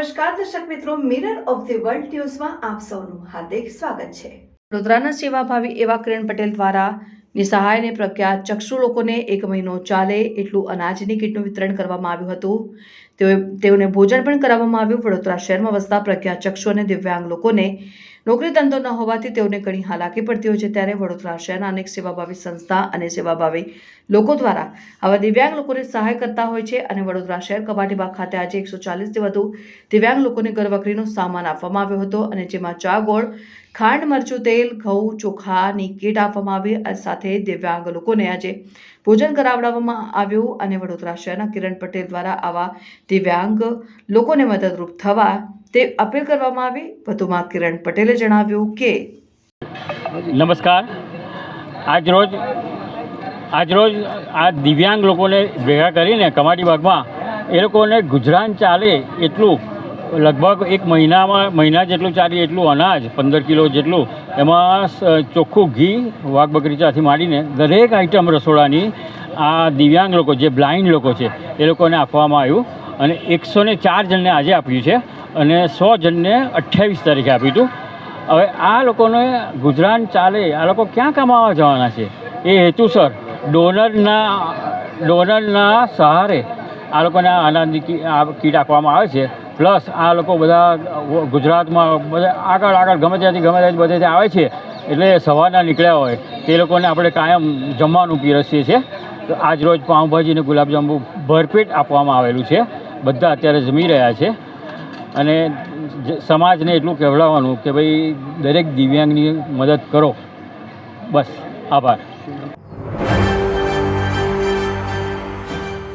નમસ્કાર દર્શક મિત્રો, મિરર ઓફ ધી વર્લ્ડ ન્યૂઝમાં આપ સૌનું હાર્દિક સ્વાગત છે। વડોદરાના સેવાભાવી એવા કિરણ પટેલ દ્વારા નિસહાય અને પ્રખ્યાત ચક્ષુ લોકોને 1 મહિનો ચાલે એટલું અનાજની કીટનું વિતરણ કરવામાં આવ્યું હતું। તેઓને ભોજન પણ કરાવવામાં આવ્યું। વડોદરા શહેરમાં વસતા પ્રખ્યાત ચક્ષુ અને દિવ્યાંગ લોકોને નોકરી ધંધો ન હોવાથી તેઓને ઘણી હાલાકી પડતી હોય છે, ત્યારે વડોદરા શહેરના અનેક સેવાભાવી સંસ્થા અને સેવાભાવી લોકો દ્વારા આવા દિવ્યાંગ લોકોને સહાય કરતા હોય છે અને વડોદરા શહેર કબાટીબાગ ખાતે આજે 140 થી વધુ દિવ્યાંગ લોકોને ઘરવખરીનો સામાન આપવામાં આવ્યો હતો અને જેમાં ચા, ગોળ, ખાંડ, મરચું, તેલ, ઘઉં, ચોખાની કીટ આપવામાં આવી અને સાથે દિવ્યાંગ લોકોને આજે ભોજન કરાવડાવવામાં આવ્યું અને વડોદરા શહેરના કિરણ પટેલ દ્વારા આવા દિવ્યાંગ લોકોને મદદરૂપ થવા તે અપીલ કરવામાં આવી। વધુમાં કિરણ પટેલે જણાવ્યું કે નમસ્કાર, આજરોજ આ દિવ્યાંગ લોકોને ભેગા કરીને કમાટીબાગમાં એ લોકોને ગુજરાન ચાલે એટલું લગભગ 1 મહિના જેટલું ચાલે એટલું અનાજ 15 કિલો જેટલું, એમાં ચોખ્ખું ઘી, વાઘ બકરીચાથી માંડીને દરેક આઈટમ રસોડાની આ દિવ્યાંગ લોકો જે બ્લાઇન્ડ લોકો છે એ લોકોને આપવામાં આવ્યું અને 104 જણને આજે આપ્યું છે અને 100 જણને 28 તારીખે આપ્યું હતું। હવે આ લોકોને ગુજરાન ચાલે, આ લોકો ક્યાં કમાવા જવાના છે એ હેતુસર ડોનરના સહારે આ લોકોને અનાજની કીટ આપવામાં આવે છે। પ્લસ આ લોકો બધા ગુજરાતમાં બધા આગળ ગમે ત્યાંથી બધેથી આવે છે, એટલે સવારના નીકળ્યા હોય તે લોકોને આપણે કાયમ જમવાનું પીરસીએ છીએ। તો આજ રોજ પાઉંભાજી અને ગુલાબજાંબુ ભરપેટ આપવામાં આવેલું છે। બધા અત્યારે જમી રહ્યા છે અને સમાજને એટલું કહેવડાવવાનું કે ભાઈ દરેક દિવ્યાંગની મદદ કરો। બસ, આભાર।